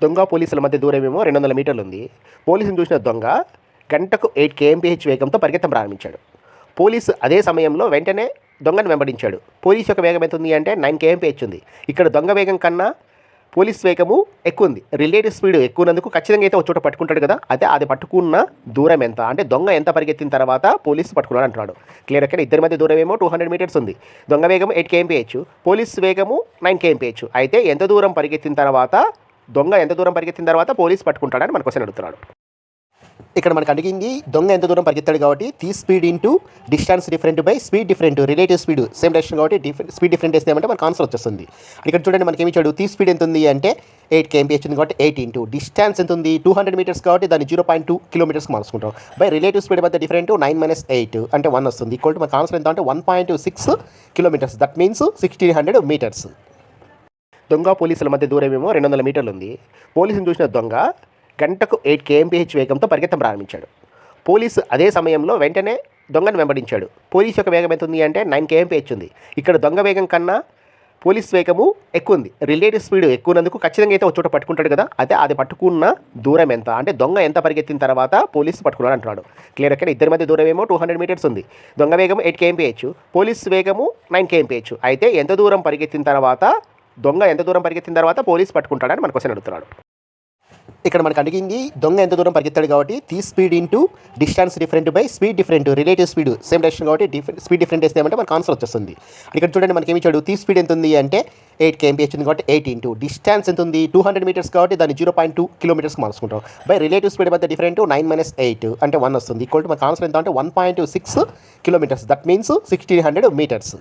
దొంగ పోలీసుల మధ్య దూరమేమో 200 మీటర్లు ఉంది. పోలీసును చూసిన దొంగ గంటకు 8 kmph వేగంతో పరిగెత్తడం ప్రారంభించాడు. పోలీసు అదే సమయంలో వెంటనే దొంగను వెంబడించాడు. పోలీసు యొక్క వేగం ఎంత ఉంది అంటే 9 kmph ఉంది. ఇక్కడ దొంగ వేగం కన్నా పోలీస్ వేగము ఎక్కువ ఉంది. రిలేటివ్ స్పీడ్ ఎక్కువ ఉన్నందుకు ఖచ్చితంగా అయితే ఒక చోట పట్టుకుంటాడు కదా, అయితే అది పట్టుకున్న దూరం ఎంత అంటే దొంగ ఎంత పరిగెత్తిన తర్వాత పోలీసు పట్టుకున్నాడు అంటున్నాడు. క్లియర్ అక్కడ ఇద్దరి మధ్య దూరం ఏమో 200 మీటర్స్ ఉంది. దొంగ వేగం 8 kmph, పోలీస్ వేగము 9 kmph. అయితే ఎంత దూరం పరిగెత్తిన తర్వాత పోలీసు పట్టుకుంటాడని మన క్వశ్చన్ అడుగుతున్నాడు. ఇక్కడ మనకు అడిగింది దొంగ ఎంత దూరం పరిగెత్తాడు కాబట్టి T speed into distance different by speed different, relative speed same direction కాబట్టి స్పీడ్ డిఫరెంట్ వేస్తే మనకు ఆన్సర్ వచ్చేస్తుంది. ఇక్కడ చూడండి మనకి ఏమి ఇచ్చాడు, టీ స్పీడ్ ఎంత ఉంది అంటే 8 kmph ఉంది కాబట్టి 8 ఇంటూ డిస్టెన్స్ ఎంత ఉంది 200 మీటర్స్ కాబట్టి దాన్ని 0.2 కిలోమీటర్స్కి మార్చుకుంటాం. బై రిలేటివ్ స్పీడ్ మధ్య డిఫరెంట్ 9 - 8 అంటే 1 వస్తుంది. ఈక్వల్ టు మనకు ఆన్సర్ ఎంత అంటే 1.6 కిలోమీటర్స్, దట్ మీన్స్ 1600 మీటర్స్. దొంగ పోలీసుల మధ్య దూరమేమో 200 మీటర్లు ఉంది. పోలీసును చూసిన దొంగ గంటకు 8 kmph వేగంతో పరిగెత్తడం ప్రారంభించాడు. పోలీసు అదే సమయంలో వెంటనే దొంగను వెంబడించాడు. పోలీసు యొక్క వేగం ఎంత ఉంది అంటే 9 kmph ఉంది. ఇక్కడ దొంగ వేగం కన్నా పోలీస్ వేగము ఎక్కువ ఉంది. రిలేటివ్ స్పీడ్ ఎక్కువ ఉన్నందుకు ఖచ్చితంగా అయితే ఒక చోట పట్టుకుంటాడు కదా, అయితే అది పట్టుకున్న దూరం ఎంత అంటే దొంగ ఎంత పరిగెత్తిన తర్వాత పోలీసు పట్టుకున్నాడు అంటున్నాడు. క్లియర్ అక్కడ ఇద్దరి మధ్య దూరం ఏమో 200 మీటర్స్ ఉంది. దొంగ వేగం 8 kmph, పోలీస్ వేగము 9 kmph. అయితే ఎంత దూరం పరిగెత్తిన తర్వాత పోలీసు పట్టుకుంటాడని మన క్వశ్చన్ అడుగుతున్నాడు. ఇక్కడ మనకు అడిగింది దొంగ ఎంత దూరం పరిగెత్తాడు కాబట్టి T speed into distance different by speed different, relative speed same direction కాబట్టి స్పీడ్ డిఫరెంట్ వేస్తే మనకు ఆన్సర్ వచ్చేస్తుంది. ఇక్కడ చూడండి మనకి ఏమి ఇచ్చాడు, టీ స్పీడ్ ఎంత ఉంది అంటే 8 kmph ఉంది కాబట్టి 8 ఇంటూ డిస్టెన్స్ ఎంత ఉంది 200 మీటర్స్ కాబట్టి దాన్ని 0.2 కిలోమీటర్స్కి మార్చుకుంటాం. బై రిలేటివ్ స్పీడ్ మధ్య డిఫరెంట్ 9 - 8 అంటే 1 వస్తుంది. ఈక్వల్ టు మనకు ఆన్సర్ ఎంత అంటే 1.6 కిలోమీటర్స్, దట్ మీన్స్ 1600 మీటర్స్.